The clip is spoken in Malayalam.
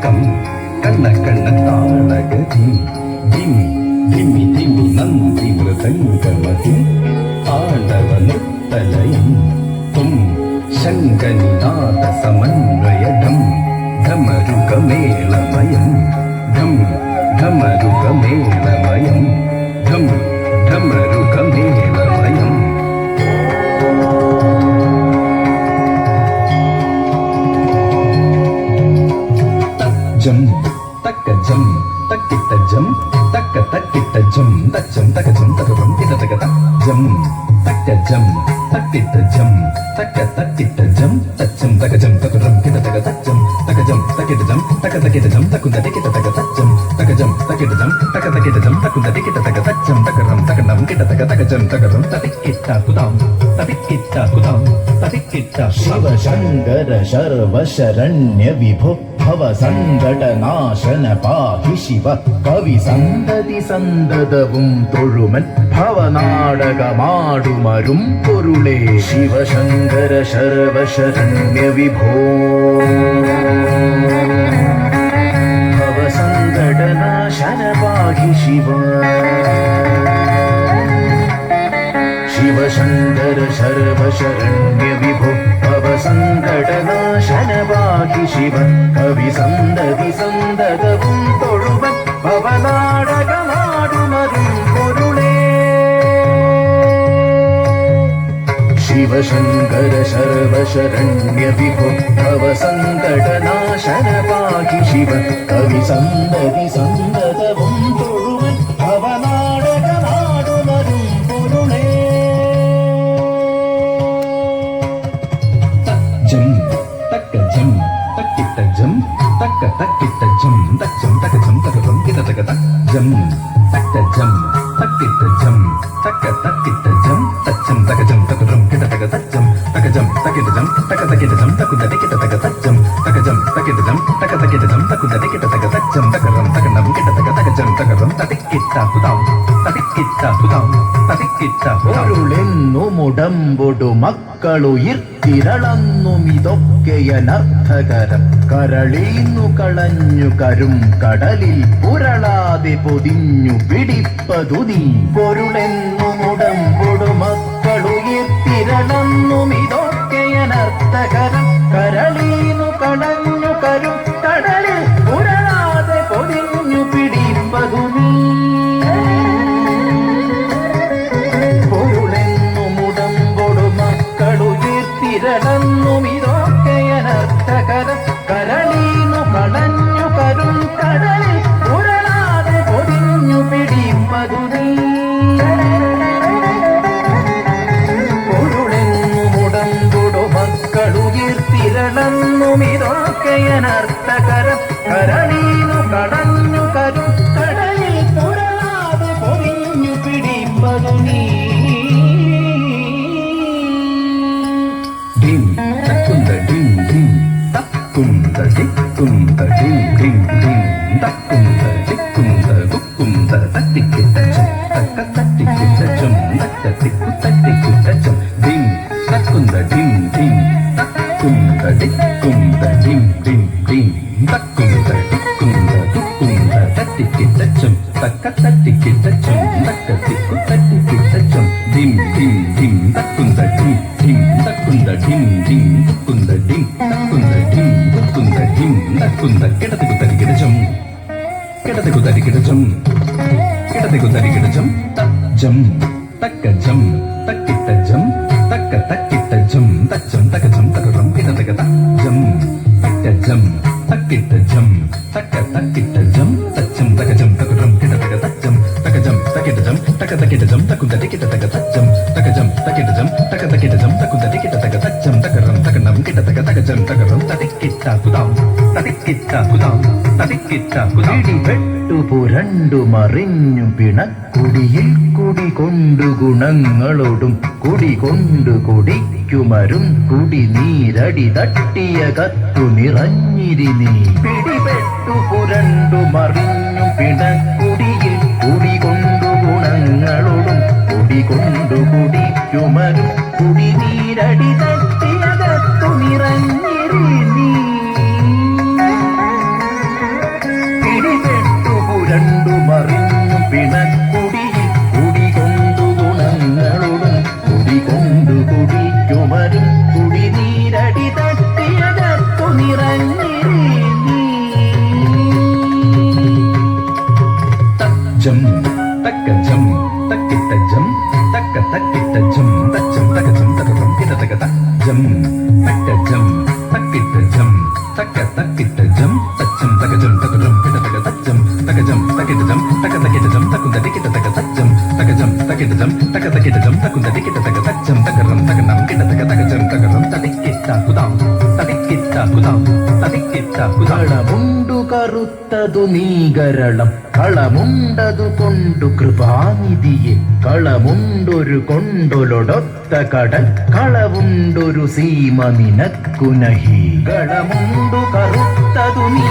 താളകം കണ്ണ കണ്ണ താളകതി ധിമി ധിമി ധിമി നന്ദി മൃദംഗമതി ആടവ നൃത്തലയം തും ശങ്കനിനാദ സമന്വയകം ധമരുകമേളമയം ധം ധമരുകമേളമയം ധം ധമരുകമേളമയം ജം തക്ക ജം തക്കിട്ട ജം തക്ക തക്കിട്ട ജം തച്ചം തക ജം തകം കിട തക ജം തക്ക ജം തക്കിട്ട ജം തക്ക തക്കിട്ട ജം തച്ചം തക ജം തകം കിട തക തച്ചം തക ജം തക്കിട്ട ജം തക തക്കിട്ട ജം തകുന്ദ കിട തക തച്ചം തക ജം തക്കിട്ട ജം തക തക്കിട്ട ജം തകുന്ദ കിട തക തച്ചം തകരം തകണം കിട തക തക ജം തകരം തതിക്കിട്ട കുദാം തതിക്കിട്ട കുദാം തതിക്കിട്ട ശിവ ശങ്കര ശർവ ശരണ്യ വിഭോ ഭവ സങ്കടനാശന പാഹി ശിവ കവി സന്തതി സന്തതവും തൊഴുമൻ ഭവനാടകമാടുമരും പൊരുളേ ശിവശങ്കര ശർവ ശരണ്യ വിഭോ ഭവ സങ്കടനാശന പാഹി ശിവ ശിവശങ്കര ശർവ ശരണ്യ വിഭോ ഭവ സങ്കടനാശന പാഹി ശിവ കവി സന്തതി സന്തതവും തൊഴുവൻ ഭവനാടകമാടുമരും പൊരുളേ ശിവശങ്കര ശർവ ശരണ്യ വിഭോ ഭവ സങ്കടനാശന പാഹി ശിവ കവി സന്തതി സന്തതവും തൊഴുവൻ ഭവനാടകമാടുമരും പൊരുളേ ജം തക്ക ജം തക്കിട്ട ജം തക്ക തക്കിട്ട ജം തച്ചം തക ജം തകം കിട തക ജം തക്ക ജം തക്കിട്ട ജം തക്ക തക്കിട്ട ജം തച്ചം തക ജം തകം കിട തക തച്ചം തക ജം തക്കിട്ട ജം തക തക്കിട്ട ജം തകുന്ദ കിട തക തച്ചം തക ജം തക്കിട്ട ജം തക തക്കിട്ട ജം തകുന്ദ കിട തക തച്ചം തകരം തകണം കിട തക തക ജം തകരം തതിക്കിട്ട കുദാം തതിക്കിട്ട കുദാം തതിക്കിട്ട പൊരുളെന്നു മുടമ്പൊടു മക്കളുയിർത്തിരളന്നുമിതൊക്കെയനർത്ഥകരം കരളീന്നു കളഞ്ഞു കരും കടലിൽ പുരളാതെ പൊതിഞ്ഞു പിടിപ്പതു നീ പൊരുളെന്നു മുടമ്പൊടു മക്കളുയിർത്തിരളന്നുമിതൊക്കെയനർത്ഥകരം കരളീന്നു കളഞ്ഞു കരും കടലിൽ പുരളാതെ പൊതിഞ്ഞു പിടിപ്പതു നീ ിരളന്നുമിതൊക്കെയനർത്ഥകരം കരളീന്നു കളഞ്ഞു കരും കടലിൽ ഉരുളാതെ പൊതിഞ്ഞു പിടിപ്പതു നീ പൊരുളെന്നു മുടമ്പൊടു മക്കളുയിർത്തിരളന്നുമിതൊക്കെയനർത്ഥകരം കരളീന്നു കളഞ്ഞു കരും കടലിൽ ഉരുളാതെ പൊതിഞ്ഞു പിടിപ്പതു നീ തക്കുന്ദ ഡിം ഡിം തക്കുന്ദ ടിക്കുന്ദ ഡിം ഡിം ഡിം തക്കുന്ദ ടിക്കുന്ദ കുക്കുന്ദ തട്ടിക്കിട്ട ജം തക്ക തട്ടിക്കിട്ട ജം തക്ക തിക്കു തട്ടിക്കിട്ട ജം ഡിം തക്കുന്ദ ഡിം ഡിം തക്കുന്ദ ടിക്കുന്ദ ഡിം ഡിം ഡിം തക്കുന്ദ ടിക്കുന്ദ കുക്കുന്ദ തട്ടിക്കിട്ട ജം തക്ക തട്ടിക്കിട്ട ജം തക്ക തിക്കു തട്ടിക്കിട്ട ജം ഡിം ഡിം ഡിം തക്കുന്ദ ഡിം ഡിം തക്കുന്ദ ഡിം ഡിം കുക്കുന്ദ ഡിം തക്കുന്ദ ഡിം കുക്കുന്ദ ഡിം തക്കുന്ദ കിടതകു തരികിട ജം കിടതകു തരികിട ജം കിടതകു തരികിട ജം ജം തക്ക ജം തക്കിട്ട ജം തക്ക തക്കിട്ട ജം തച്ചം തക ജം തകം കിടതക ജം തക്ക ജം തക്കിട്ട ജം തക്ക തക്കിട്ട ജം തച്ചം തക ജം തകം കിടതക തച്ചം തക ജം തക്കിട്ട ജം തക തക്കിട്ട ജം തകുന്ദ കിട തക തച്ചം തക ജം തക്കിട്ട ജം തക തക്കിട്ട ജം തകുന്ദ കിട തക തച്ചം തകരം തകണം കിട തക തക ജം തകരം തതിക്കിട്ട കുദാം തതിക്കിട്ട കുദാം തതിക്കിട്ട കുദാം പിടിപെട്ടു പുരണ്ടു മറിഞ്ഞു പിണക്കുടിയിൽ കുടി കൊണ്ടു ഗുണങ്ങളോടും കുടി കൊണ്ടു കുടിക്കുമരും കുടി നീരടി തട്ടിയ കത്തു നിറഞ്ഞിരി നീ പിടിപെട്ടു പുരണ്ടു മറിഞ്ഞു പിണക്കുടിയിൽ കുടി കൊണ്ടു ഗുണങ്ങളോടും കുടി കൊണ്ടു കുടിക്കുമരും കുടി നീരടി തട്ടിയ കത്തു നിറഞ്ഞിരി നീ ജം തക്ക ജം തക്കിട്ട ജം തക്ക തക്കിട്ട ജം തച്ചം തക ജം തകം കിട തക ജം തക്ക ജം തക്കിട്ട ജം തക്ക തക്കിട്ട ജം തച്ചം തക ജം തകം കിട തക തച്ചം തക ജം തക്കിട്ട ജം തക തക്കിട്ട ജം തകുന്ത ടിക്കിട്ട തക തച്ചം തക ജം തക്കിട്ട ജം തക തക്കിട്ട ജം തകുന്ത ടിക്കിട്ട തക തച്ചം തകരം തകനം കിട തക തക ജം തകരം തടിക്കിട്ട കുതാം തടിക്കിട്ട കുതാം തടിക്കിട്ട കുതാം കളമുണ്ടു കറുത്തതു നീകരളം കളമുണ്ടതു കൊണ്ടു കൃപാനിധിയെ കളമുണ്ടൊരു കൊണ്ടൊലൊടൊത്ത കടൽ കളവുണ്ടൊരു സീമ നിനക്കു നഹി കളമുണ്ടു കറുത്തതു നീ